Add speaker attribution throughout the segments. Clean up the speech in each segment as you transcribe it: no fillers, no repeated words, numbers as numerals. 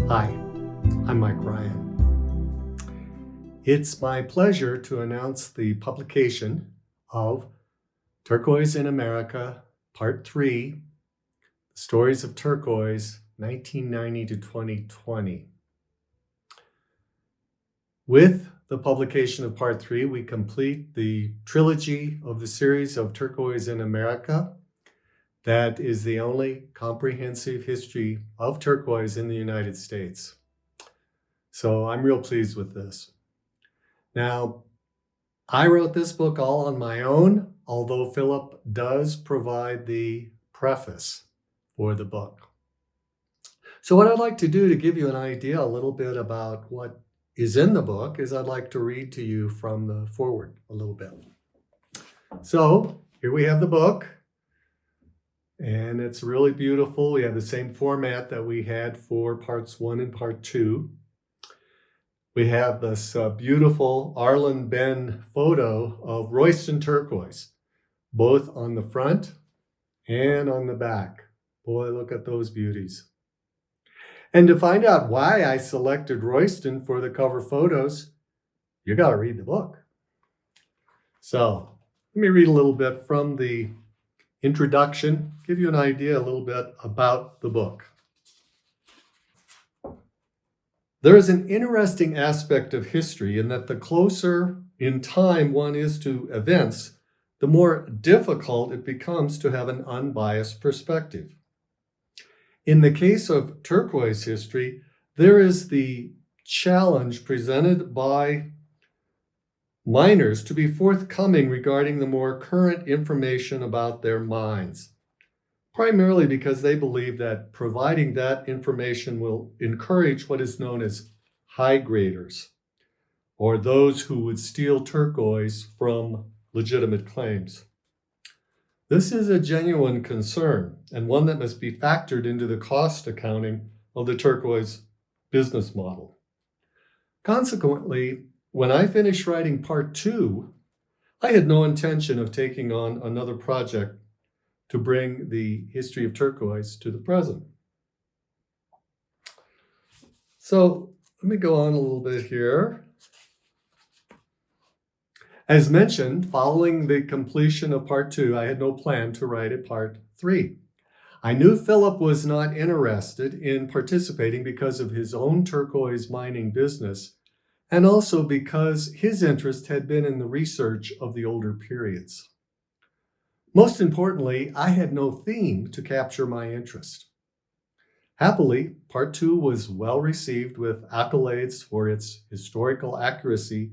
Speaker 1: Hi, I'm Mike Ryan. It's my pleasure to announce the publication of Turquoise in America, Part 3, Stories of Turquoise, 1990 to 2020. With the publication of Part 3, we complete the trilogy of the series of Turquoise in America. That is the only comprehensive history of turquoise in the United States. So I'm real pleased with this. Now, I wrote this book all on my own, although Philip does provide the preface for the book. So what I'd like to do to give you an idea a little bit about what is in the book is I'd like to read to you from the foreword a little bit. So here we have the book, and it's really beautiful. We have the same format that we had for parts 1 and part 2. We have this beautiful Arlen Ben photo of Royston turquoise, both on the front and on the back. Boy, look at those beauties. And to find out why I selected Royston for the cover photos, you got to read the book. So let me read a little bit from the introduction, give you an idea a little bit about the book. There is an interesting aspect of history in that the closer in time one is to events, the more difficult it becomes to have an unbiased perspective. In the case of turquoise history, there is the challenge presented by miners to be forthcoming regarding the more current information about their mines, primarily because they believe that providing that information will encourage what is known as high graders, or those who would steal turquoise from legitimate claims. This is a genuine concern, and one that must be factored into the cost accounting of the turquoise business model. Consequently, when I finished writing part 2, I had no intention of taking on another project to bring the history of turquoise to the present. So let me go on a little bit here. As mentioned, following the completion of part 2, I had no plan to write a part 3. I knew Philip was not interested in participating because of his own turquoise mining business, and also because his interest had been in the research of the older periods. Most importantly, I had no theme to capture my interest. Happily, part 2 was well received with accolades for its historical accuracy,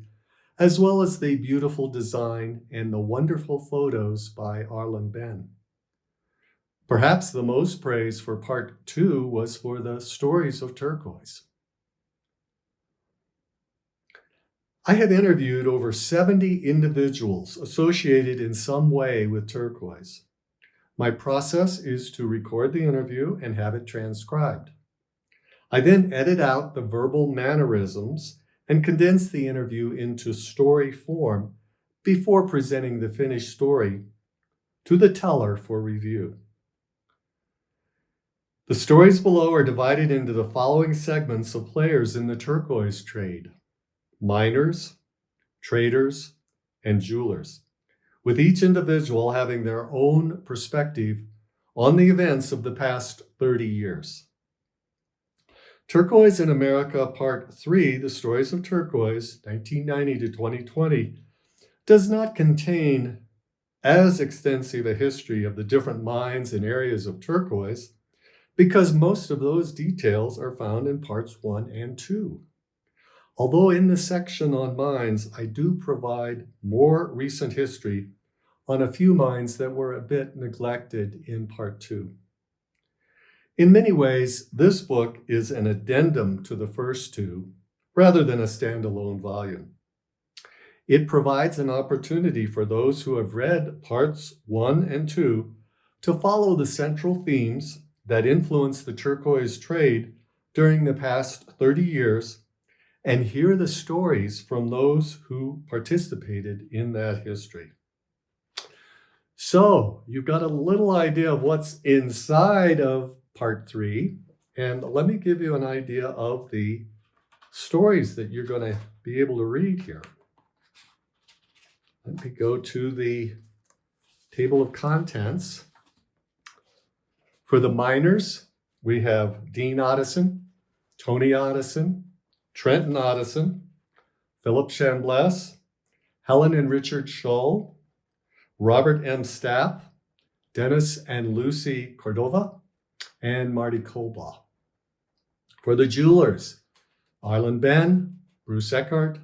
Speaker 1: as well as the beautiful design and the wonderful photos by Arlen Ben. Perhaps the most praise for part 2 was for the Stories of Turquoise. I have interviewed over 70 individuals associated in some way with turquoise. My process is to record the interview and have it transcribed. I then edit out the verbal mannerisms and condense the interview into story form before presenting the finished story to the teller for review. The stories below are divided into the following segments of players in the turquoise trade: miners, traders, and jewelers, with each individual having their own perspective on the events of the past 30 years. Turquoise in America, Part 3, The Stories of Turquoise, 1990 to 2020, does not contain as extensive a history of the different mines and areas of turquoise because most of those details are found in Parts 1 and 2. Although in the section on mines, I do provide more recent history on a few mines that were a bit neglected in Part 2. In many ways, this book is an addendum to the first 2, rather than a standalone volume. It provides an opportunity for those who have read Parts 1 and 2 to follow the central themes that influenced the turquoise trade during the past 30 years and hear the stories from those who participated in that history. So you've got a little idea of what's inside of part 3, And let me give you an idea of the stories that you're going to be able to read here. Let me go to the table of contents. For the minors, we have Dean Otteson, Tony Otteson, Trenton Otteson, Philip Chambliss, Helen and Richard Scholl, Robert M. Stapp, Dennis and Lucy Cordova, and Marty Kolbaugh. For the jewelers, Arlen Ben, Bruce Eckhart,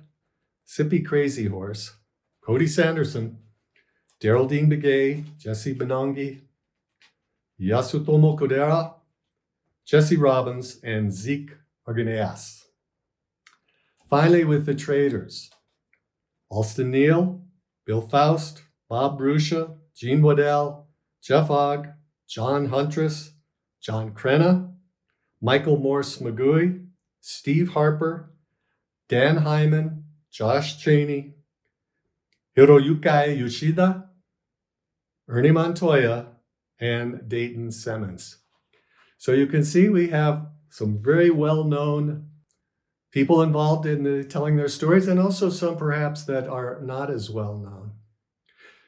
Speaker 1: Sippy Crazy Horse, Cody Sanderson, Geraldine Begay, Jesse Benongi, Yasutomo Kodera, Jesse Robbins, and Zeke Arganeas. Finally, with the traders, Alston Neal, Bill Faust, Bob Bruscia, Gene Waddell, Jeff Ogg, John Huntress, John Crenna, Michael Morse Magui, Steve Harper, Dan Hyman, Josh Cheney, Hiroyuki Yoshida, Ernie Montoya, and Dayton Simmons. So you can see we have some very well-known people involved in telling their stories, and also some perhaps that are not as well-known.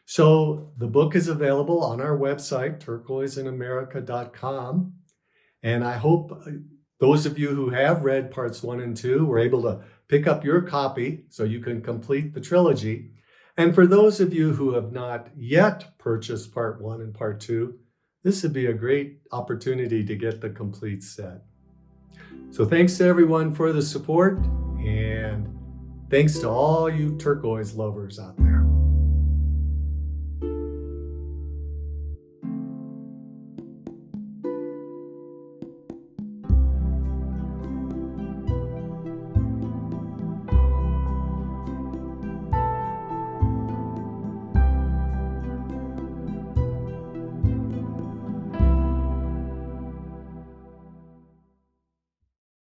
Speaker 1: So the book is available on our website, turquoiseinamerica.com. And I hope those of you who have read parts 1 and 2 were able to pick up your copy so you can complete the trilogy. And for those of you who have not yet purchased part 1 and part 2, this would be a great opportunity to get the complete set. So thanks to everyone for the support, and thanks to all you turquoise lovers out there.